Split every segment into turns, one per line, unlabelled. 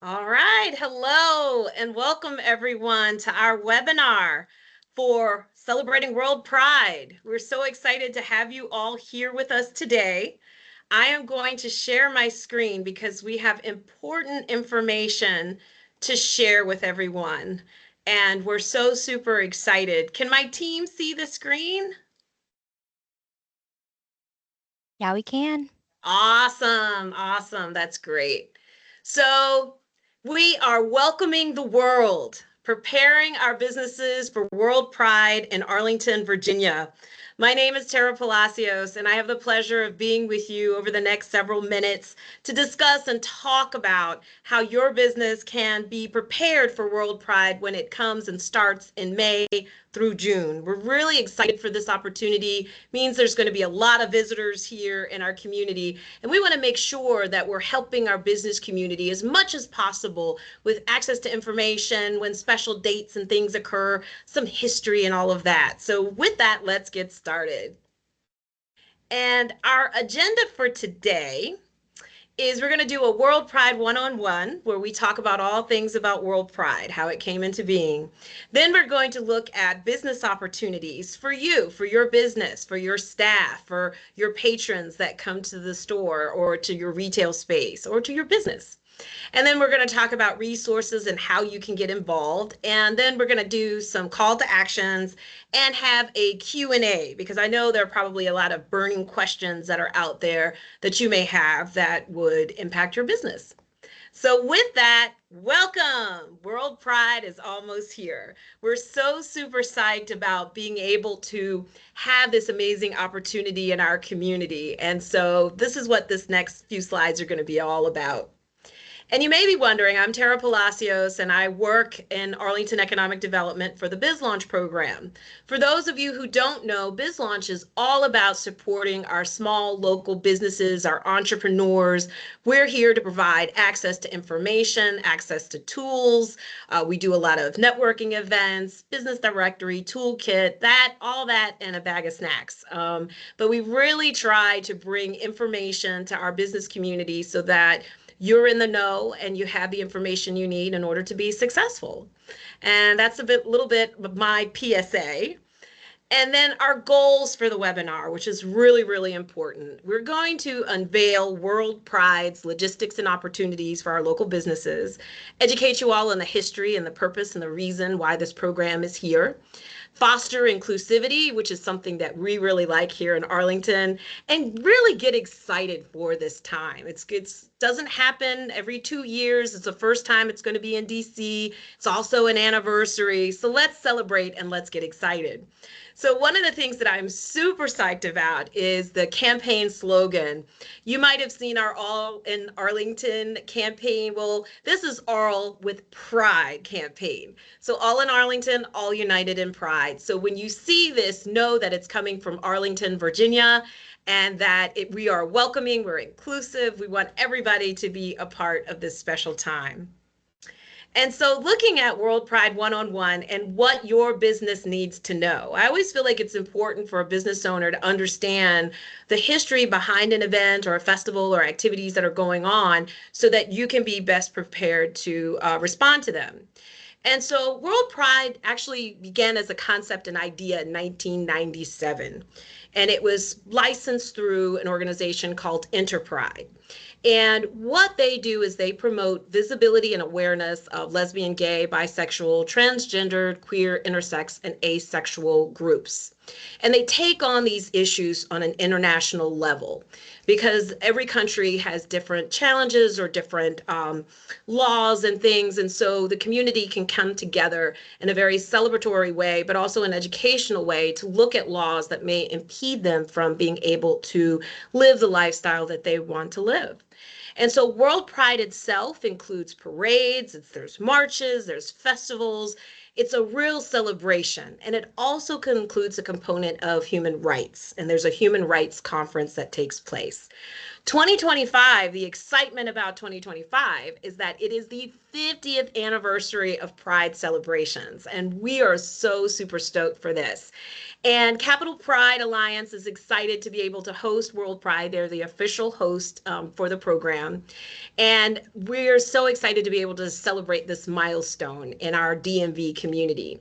All right. Hello and welcome everyone to our webinar for celebrating World Pride. We're so excited to have you all here with us today. I am going to share my screen because we have important information to share with everyone. And we're so super excited. Can my team see the screen?
Yeah, we can.
Awesome. Awesome. That's great. So, we are welcoming the world, preparing our businesses for World Pride in Arlington, Virginia. My name is Tara Palacios, and I have the pleasure of being with you over the next several minutes to discuss and talk about how your business can be prepared for World Pride when it comes and starts in May through June. We're really excited for this opportunity. It means there's going to be a lot of visitors here in our community, and we want to make sure that we're helping our business community as much as possible with access to information when special dates and things occur, some history and all of that. So with that, let's get started. And our agenda for today is we're going to do a World Pride one-on-one where we talk about all things about World Pride, how it came into being. Then we're going to look at business opportunities for you, for your business, for your staff, for your patrons that come to the store or to your retail space or to your business. And then we're going to talk about resources and how you can get involved. And then we're going to do some call to actions and have a Q&A because I know there are probably a lot of burning questions that are out there that you may have that would impact your business. So with that, welcome. World Pride is almost here. We're so super psyched about being able to have this amazing opportunity in our community. And so this is what this next few slides are going to be all about. And you may be wondering, I'm Tara Palacios, and I work in Arlington Economic Development for the Biz Launch program. For those of you who don't know, Biz Launch is all about supporting our small local businesses, our entrepreneurs. We're here to provide access to information, access to tools. We do a lot of networking events, business directory, toolkit, all that, and a bag of snacks. But we really try to bring information to our business community so that you're in the know and you have the information you need in order to be successful. And that's little bit of my PSA. And then our goals for the webinar, which is really, really important. We're going to unveil World Pride's logistics and opportunities for our local businesses, educate you all on the history and the purpose and the reason why this program is here, foster inclusivity, which is something that we really like here in Arlington, and really get excited for this time. It doesn't happen every 2 years. It's the first time it's going to be in DC. It's also an anniversary. So let's celebrate and let's get excited. So one of the things that I'm super psyched about is the campaign slogan. You might have seen our All in Arlington campaign. Well, this is All with Pride campaign. So all in Arlington, all united in pride. So when you see this, know that it's coming from Arlington, Virginia, and that we are welcoming, we're inclusive. We want everybody to be a part of this special time. And so looking at World Pride one-on-one and what your business needs to know. I always feel like it's important for a business owner to understand the history behind an event or a festival or activities that are going on so that you can be best prepared to respond to them. And so World Pride actually began as a concept and idea in 1997. And it was licensed through an organization called Enterpride. And what they do is they promote visibility and awareness of lesbian, gay, bisexual, transgendered, queer, intersex, and asexual groups. And they take on these issues on an international level because every country has different challenges or different laws and things. And so the community can come together in a very celebratory way, but also an educational way to look at laws that may impede them from being able to live the lifestyle that they want to live. And so World Pride itself includes parades, there's marches, there's festivals. It's a real celebration. And it also includes a component of human rights. And there's a human rights conference that takes place. 2025, the excitement about 2025 is that it is the 50th anniversary of Pride celebrations. And we are so super stoked for this. And Capital Pride Alliance is excited to be able to host World Pride. They're the official host for the program. And we're so excited to be able to celebrate this milestone in our DMV community.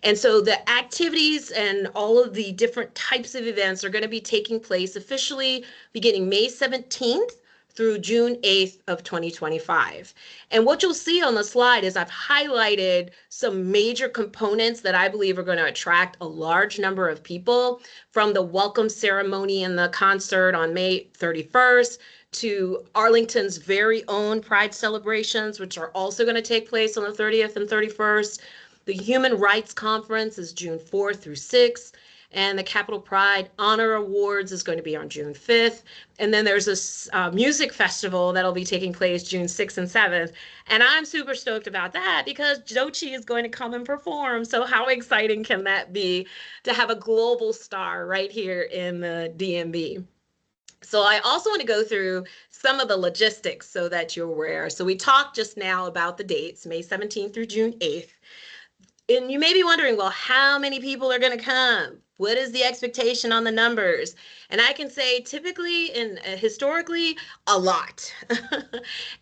And so the activities and all of the different types of events are going to be taking place officially beginning May 17th through June 8th of 2025. And what you'll see on the slide is I've highlighted some major components that I believe are going to attract a large number of people, from the welcome ceremony and the concert on May 31st to Arlington's very own Pride celebrations, which are also going to take place on the 30th and 31st. The Human Rights Conference is June 4th through 6th. And the Capital Pride Honor Awards is going to be on June 5th. And then there's a music festival that'll be taking place June 6th and 7th. And I'm super stoked about that because Jochi is going to come and perform. So how exciting can that be to have a global star right here in the DMV? So I also want to go through some of the logistics so that you're aware. So we talked just now about the dates, May 17th through June 8th. And you may be wondering, well, how many people are going to come? What is the expectation on the numbers? And I can say typically and historically, a lot.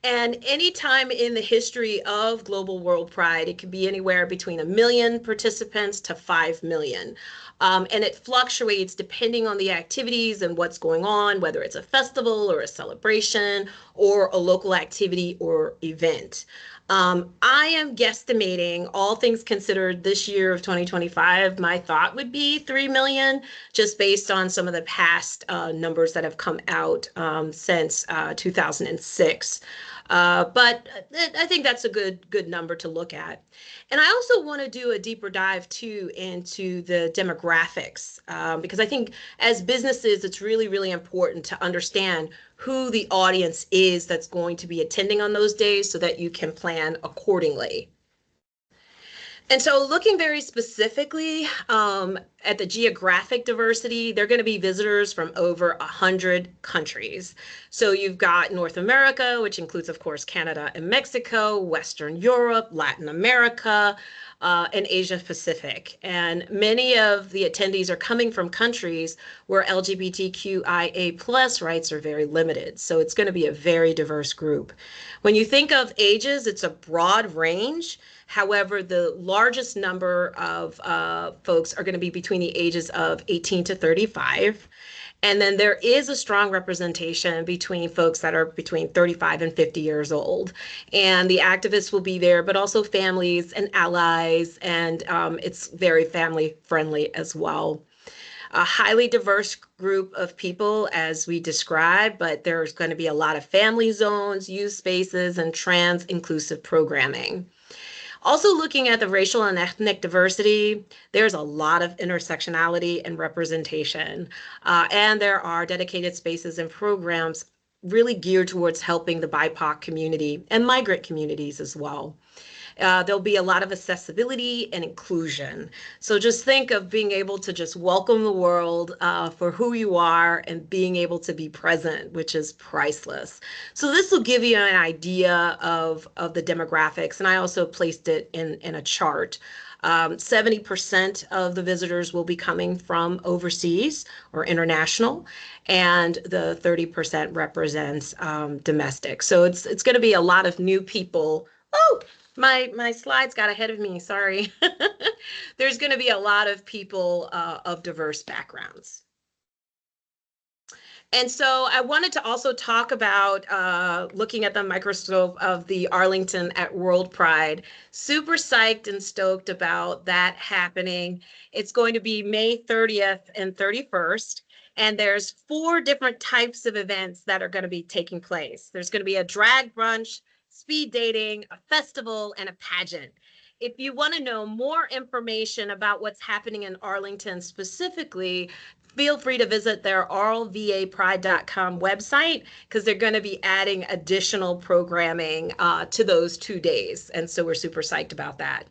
And any time in the history of Global World Pride, it could be anywhere between 1 million participants to 5 million. And it fluctuates depending on the activities and what's going on, whether it's a festival or a celebration or a local activity or event. I am guesstimating, all things considered, this year of 2025, my thought would be 3 million, just based on some of the past numbers that have come out since 2006. But I think that's a good number to look at. And I also want to do a deeper dive too into the demographics, because I think as businesses, it's really, really important to understand who the audience is that's going to be attending on those days so that you can plan accordingly. And so looking very specifically at the geographic diversity, they're going to be visitors from over 100 countries. So you've got North America, which includes, of course, Canada and Mexico, Western Europe, Latin America, and Asia Pacific. And many of the attendees are coming from countries where LGBTQIA plus rights are very limited. So it's going to be a very diverse group. When you think of ages, it's a broad range. However, the largest number of folks are going to be between the ages of 18 to 35. And then there is a strong representation between folks that are between 35 and 50 years old. And the activists will be there, but also families and allies, and it's very family friendly as well. A highly diverse group of people, as we described, but there's going to be a lot of family zones, youth spaces, and trans inclusive programming. Also looking at the racial and ethnic diversity, there's a lot of intersectionality and representation. And there are dedicated spaces and programs really geared towards helping the BIPOC community and migrant communities as well. There'll be a lot of accessibility and inclusion. So just think of being able to just welcome the world for who you are and being able to be present, which is priceless. So this will give you an idea of the demographics. And I also placed it in a chart. 70% of the visitors will be coming from overseas or international, and the 30% represents domestic. So it's going to be a lot of new people. Oh, my slides got ahead of me, sorry. There's going to be a lot of people of diverse backgrounds. And so I wanted to also talk about looking at the microscope of the Arlington at World Pride. Super psyched and stoked about that happening. It's going to be May 30th and 31st. And there's 4 different types of events that are going to be taking place. There's going to be a drag brunch, speed dating, a festival, and a pageant. If you want to know more information about what's happening in Arlington specifically, feel free to visit their rlvapride.com website, because they're going to be adding additional programming to those 2 days. And so we're super psyched about that.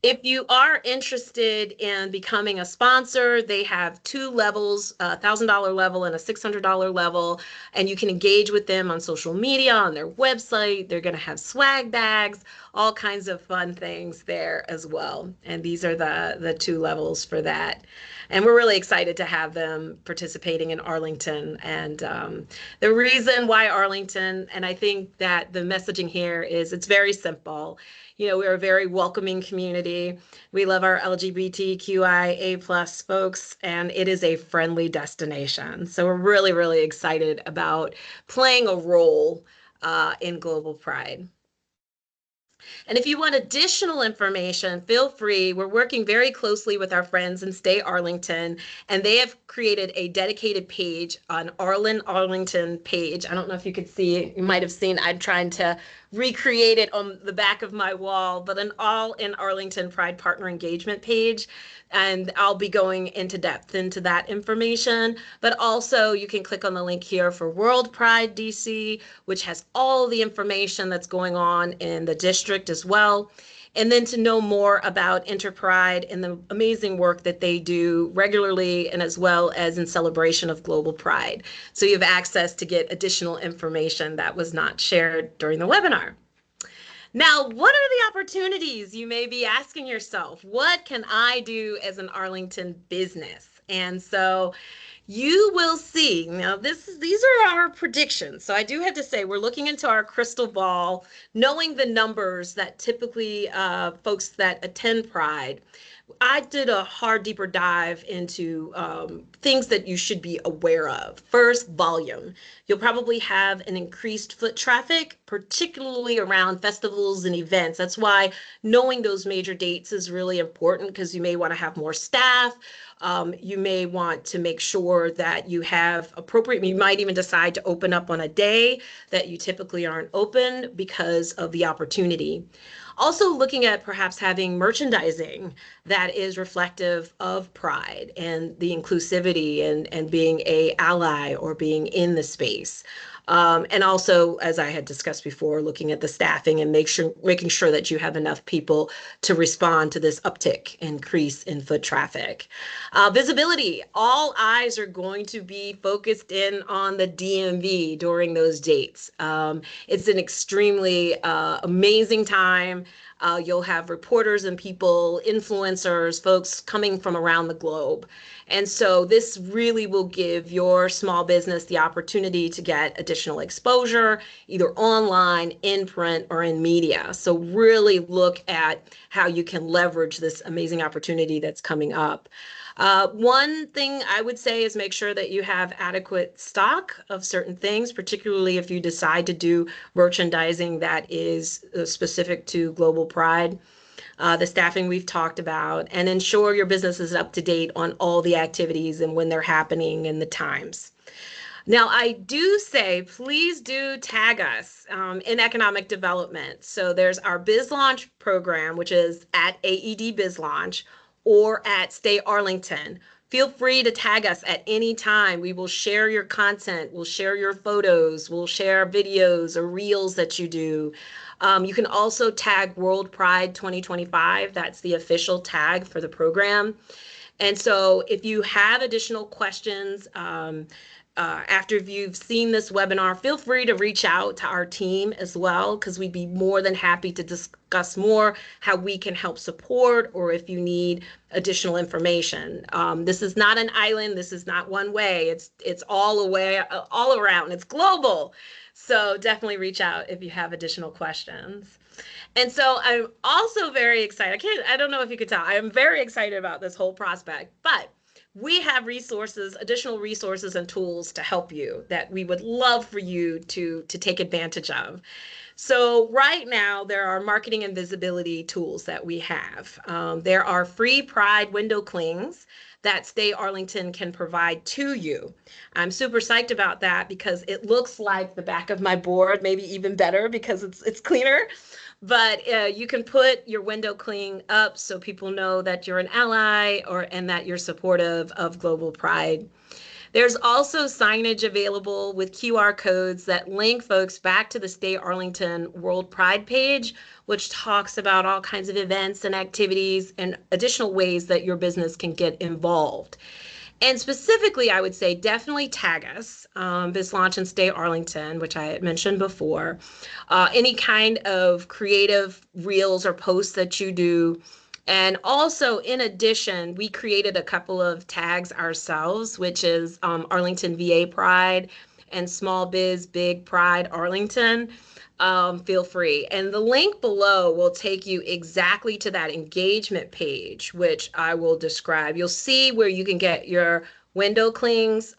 If you are interested in becoming a sponsor, they have two levels, a $1,000 level and a $600 level, and you can engage with them on social media, on their website. They're going to have swag bags, all kinds of fun things there as well. And these are the two levels for that. And we're really excited to have them participating in Arlington. And the reason why Arlington, and I think that the messaging here is it's very simple. We're a very welcoming community. We love our LGBTQIA plus folks, and it is a friendly destination. So we're really, really excited about playing a role in Global Pride. And if you want additional information, feel free. We're working very closely with our friends in Stay Arlington, and they have created a dedicated page on Arlington page. I don't know if you could see, you might have seen, I'm trying to recreate it on the back of my wall, but an All in Arlington Pride Partner Engagement page. And I'll be going into depth into that information. But also you can click on the link here for WorldPride DC, which has all the information that's going on in the district as well. And then to know more about Interpride and the amazing work that they do regularly and as well as in celebration of Global Pride. So you have access to get additional information that was not shared during the webinar. Now, what are the opportunities? You may be asking yourself, what can I do as an Arlington business? And so you will see. Now, these are our predictions. So I do have to say, we're looking into our crystal ball, knowing the numbers that typically folks that attend Pride. I did a hard, deeper dive into things that you should be aware of. First, volume. You'll probably have an increased foot traffic, particularly around festivals and events. That's why knowing those major dates is really important, because you may want to have more staff. You may want to make sure that you have appropriate, you might even decide to open up on a day that you typically aren't open because of the opportunity. Also looking at perhaps having merchandising that is reflective of Pride and the inclusivity and being an ally or being in the space. And also, as I had discussed before, looking at the staffing and making sure that you have enough people to respond to this uptick, increase in foot traffic. Visibility, all eyes are going to be focused in on the DMV during those dates. It's an extremely amazing time. You'll have reporters and people, influencers, folks coming from around the globe. And so this really will give your small business the opportunity to get additional exposure, either online, in print, or in media. So really look at how you can leverage this amazing opportunity that's coming up. One thing I would say is make sure that you have adequate stock of certain things, particularly if you decide to do merchandising that is specific to Global Pride. The staffing we've talked about, and ensure your business is up to date on all the activities and when they're happening and the times. Now, I do say, please do tag us in economic development. So there's our Biz Launch program, which is at AED Biz Launch or at Stay Arlington. Feel free to tag us at any time. We will share your content. We'll share your photos. We'll share videos or reels that you do. You can also tag WorldPride 2025. That's the official tag for the program. And so if you have additional questions after you've seen this webinar, feel free to reach out to our team as well, because we'd be more than happy to discuss more how we can help support, or if you need additional information. This is not an island. This is not one way. It's all around. It's global. So definitely reach out if you have additional questions. And so I'm also very excited. I don't know if you could tell, I am very excited about this whole prospect, but we have resources, additional resources and tools to help you that we would love for you to take advantage of. So right now, there are marketing and visibility tools that we have. There are free Pride window clings that Stay Arlington can provide to you. I'm super psyched about that because it looks like the back of my board, maybe even better because it's cleaner. But you can put your window cling up so people know that you're an ally and that you're supportive of Global Pride. There's also signage available with QR codes that link folks back to the Stay Arlington World Pride page, which talks about all kinds of events and activities and additional ways that your business can get involved. And specifically, I would say definitely tag us, this launch and Stay Arlington, which I had mentioned before. Any kind of creative reels or posts that you do. And also, in addition, we created a couple of tags ourselves, which is Arlington VA Pride and Small Biz Big Pride Arlington. Feel free. And the link below will take you exactly to that engagement page, which I will describe. You'll see where you can get your window clings,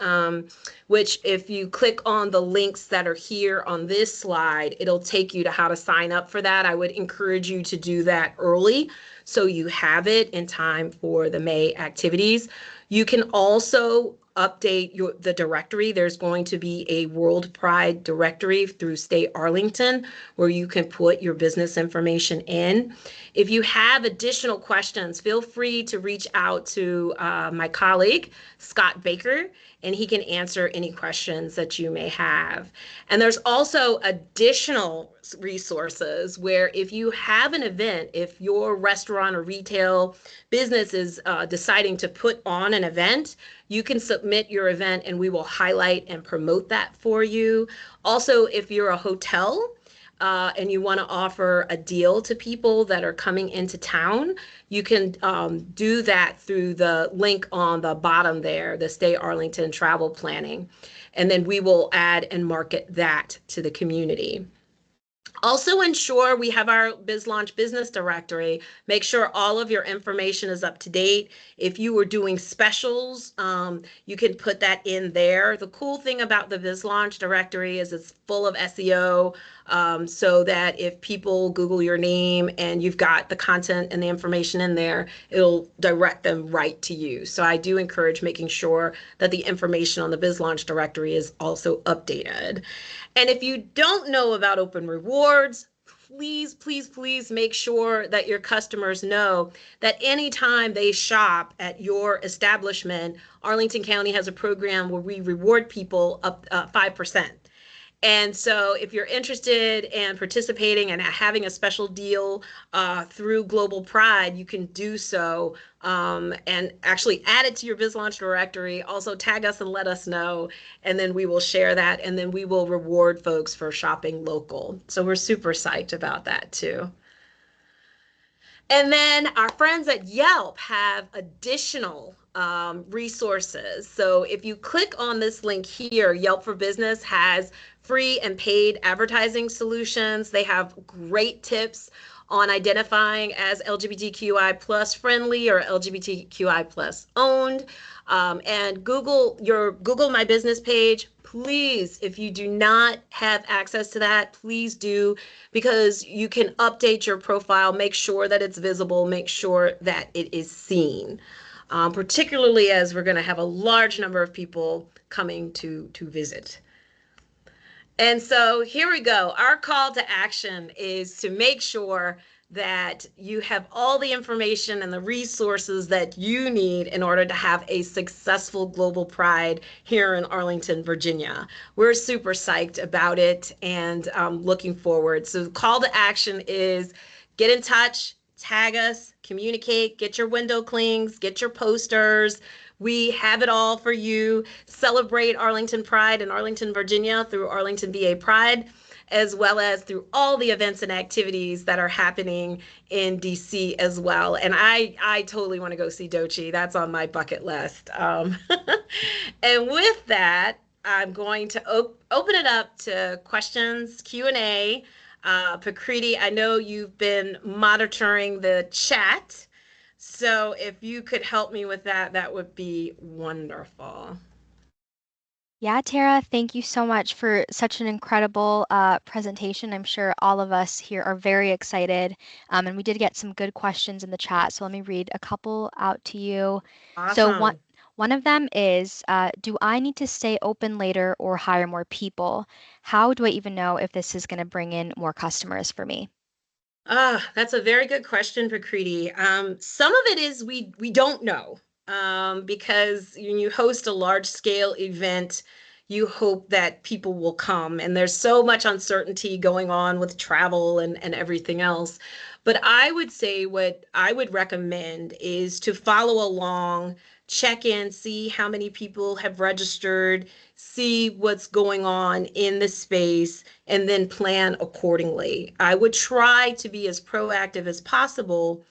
which if you click on the links that are here on this slide, it'll take you to how to sign up for that. I would encourage you to do that early so you have it in time for the May activities. You can also update the directory. There's going to be a WorldPride directory through State Arlington where you can put your business information in. If you have additional questions, feel free to reach out to my colleague, Scott Baker, and he can answer any questions that you may have. And there's also additional resources where if you have an event, if your restaurant or retail business is deciding to put on an event, you can submit your event and we will highlight and promote that for you. Also, if you're a hotel, and you want to offer a deal to people that are coming into town, you can do that through the link on the bottom there, the Stay Arlington Travel Planning. And then we will add and market that to the community. Also ensure we have our BizLaunch business directory. Make sure all of your information is up to date. If you were doing specials, you can put that in there. The cool thing about the BizLaunch directory is it's full of SEO, so that if people Google your name and you've got the content and the information in there, it'll direct them right to you. So I do encourage making sure that the information on the BizLaunch directory is also updated. And if you don't know about open rewards, please, please, please make sure that your customers know that anytime they shop at your establishment, Arlington County has a program where we reward people up 5%. And so if you're interested in participating and having a special deal through Global Pride, you can do so and actually add it to your BizLaunch directory. Also tag us and let us know, and then we will share that, and then we will reward folks for shopping local. So we're super psyched about that too. And then our friends at Yelp have additional resources. So if you click on this link here, Yelp for Business has free and paid advertising solutions. They have great tips on identifying as LGBTQI plus friendly or LGBTQI plus owned. And Google My Business page. Please, if you do not have access to that, please do, because you can update your profile, make sure that it's visible, make sure that it is seen, particularly as we're going to have a large number of people coming to visit. And so here we go. Our call to action is to make sure that you have all the information and the resources that you need in order to have a successful Global Pride here in Arlington, Virginia. We're super psyched about it and looking forward. So the call to action is get in touch, tag us, communicate, get your window clings, get your posters. We have it all for you. Celebrate Arlington Pride in Arlington, Virginia through Arlington VA Pride, as well as through all the events and activities that are happening in DC as well. And I totally want to go see Dochi. That's on my bucket list. And with that, I'm going to open it up to questions, Q&A. Pakriti, I know you've been monitoring the chat. So if you could help me with that, that would be wonderful.
Yeah, Tara, thank you so much for such an incredible presentation. I'm sure all of us here are very excited. And we did get some good questions in the chat. So let me read a couple out to you. So
Awesome.
one of them is, do I need to stay open later or hire more people? How do I even know if this is going to bring in more customers for me?
That's a very good question, Prakriti. Some of it is we don't know. because when you host a large scale event, you hope that people will come. And there's so much uncertainty going on with travel and everything else. But I would say what I would recommend is to follow along, check in, see how many people have registered, see what's going on in the space, and then plan accordingly. I would try to be as proactive as possible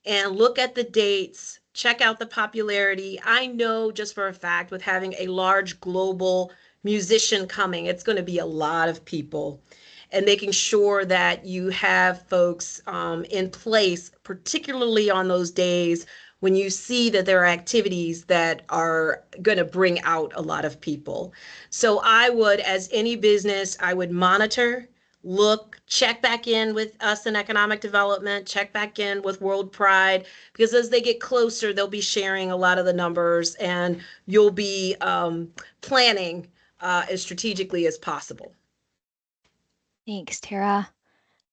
and look at the dates, check out the popularity. I know just for a fact with having a large global musician coming, it's going to be a lot of people. And making sure that you have folks in place, particularly on those days when you see that there are activities that are going to bring out a lot of people. So I would, as any business, I would monitor, look, check back in with us in economic development, check back in with World Pride, because as they get closer, they'll be sharing a lot of the numbers and you'll be planning as strategically as possible.
Thanks, Tara.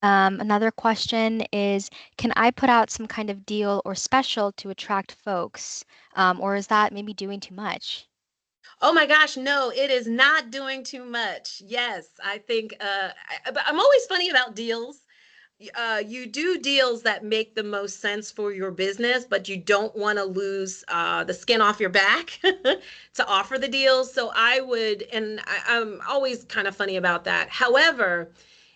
Another question is, can I put out some kind of deal or special to attract folks? Or is that maybe doing too much?
Oh my gosh, no, it is not doing too much. Yes, I think, but I'm always funny about deals. You do deals that make the most sense for your business, but you don't want to lose the skin off your back to offer the deals. So I would, and I'm always kind of funny about that. However,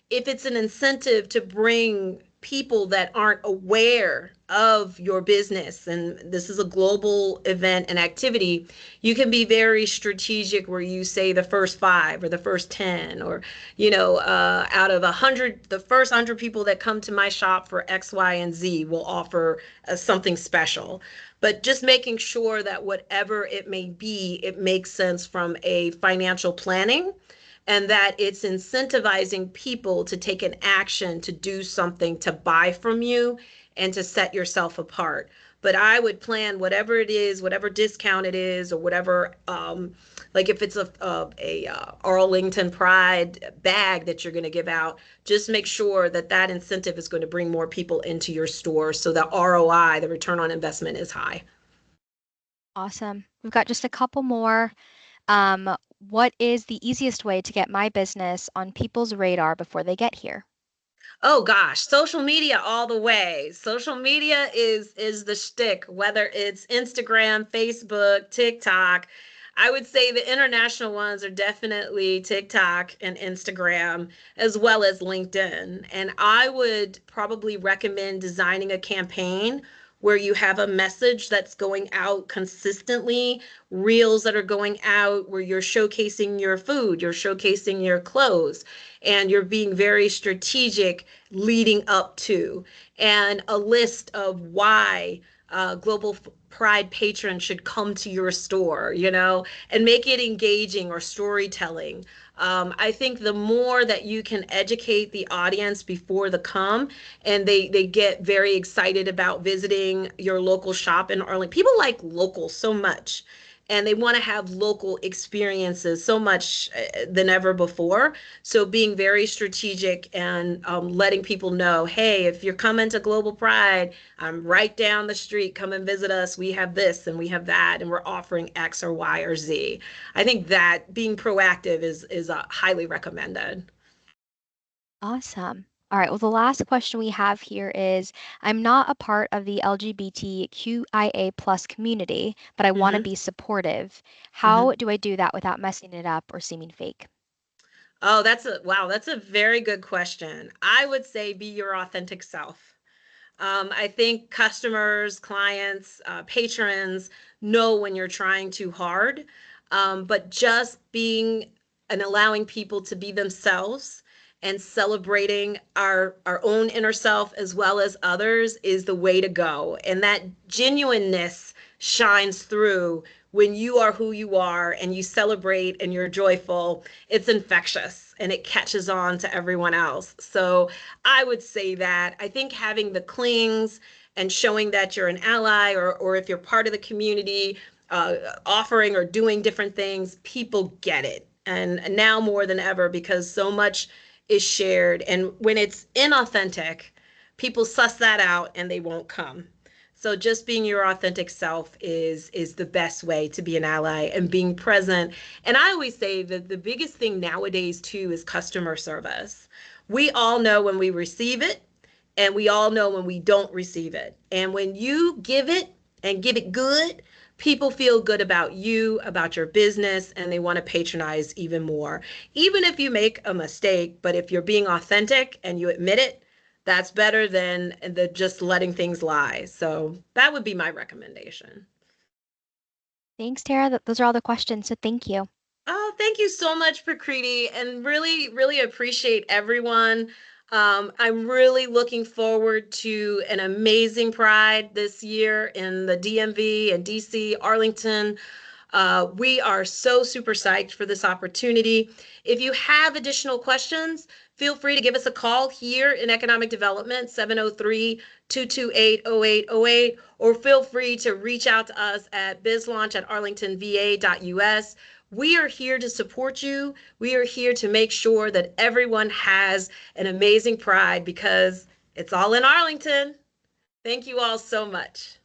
if it's an incentive to bring people that aren't aware of your business, and this is a global event and activity, you can be very strategic where you say the first five or the first 10, or, out of 100, the first 100 people that come to my shop for X, Y, and Z will offer something special. But just making sure that whatever it may be, it makes sense from a financial planning and that it's incentivizing people to take an action to do something to buy from you and to set yourself apart. But I would plan whatever it is, whatever discount it is, or whatever, like if it's a Arlington Pride bag that you're going to give out, just make sure that that incentive is going to bring more people into your store so the ROI, the return on investment, is high.
Awesome. We've got just a couple more. What is the easiest way to get my business on people's radar before they get here?
Oh gosh, social media all the way. Social media is the shtick, whether it's Instagram, Facebook, TikTok. I would say the international ones are definitely TikTok and Instagram, as well as LinkedIn. And I would probably recommend designing a campaign where you have a message that's going out consistently, reels that are going out where you're showcasing your food, you're showcasing your clothes, and you're being very strategic leading up to, and a list of why Global Pride patrons should come to your store, and make it engaging or storytelling. I think the more that you can educate the audience before the come, and they get very excited about visiting your local shop in Arlington. People like local so much, and they want to have local experiences so much than ever before. So being very strategic and letting people know, hey, if you're coming to Global Pride, I'm right down the street. Come and visit us. We have this and we have that, and we're offering X or Y or Z. I think that being proactive is highly recommended.
Awesome. All right. Well, the last question we have here is, I'm not a part of the LGBTQIA plus community, but I want to
Hmm.
be supportive.
Hmm.
How do I do that without messing it up or seeming fake?
Oh, that's a very good question. I would say be your authentic self. I think customers, clients, patrons know when you're trying too hard, but just being and allowing people to be themselves and celebrating our own inner self as well as others is the way to go. And that genuineness shines through when you are who you are and you celebrate and you're joyful. It's infectious and it catches on to everyone else. So I would say that I think having the clings and showing that you're an ally, or if you're part of the community, offering or doing different things, people get it. And now more than ever, because so much is shared. And when it's inauthentic, people suss that out and they won't come. So just being your authentic self is the best way to be an ally, and being present. And I always say that the biggest thing nowadays too is customer service. We all know when we receive it, and we all know when we don't receive it. And when you give it and give it good, people feel good about you, about your business, and they want to patronize even more. Even if you make a mistake, but if you're being authentic and you admit it, that's better than the just letting things lie. So that would be my recommendation.
Thanks, Tara. Those are all the questions, so thank you.
Oh, thank you so much, Prakriti, and really, really appreciate everyone. I'm really looking forward to an amazing Pride this year in the DMV and DC, Arlington. We are so super psyched for this opportunity. If you have additional questions, feel free to give us a call here in Economic Development, 703-228-0808, or feel free to reach out to us at bizlaunch@arlingtonva.us. We are here to support you. We are here to make sure that everyone has an amazing Pride, because it's all in Arlington. Thank you all so much.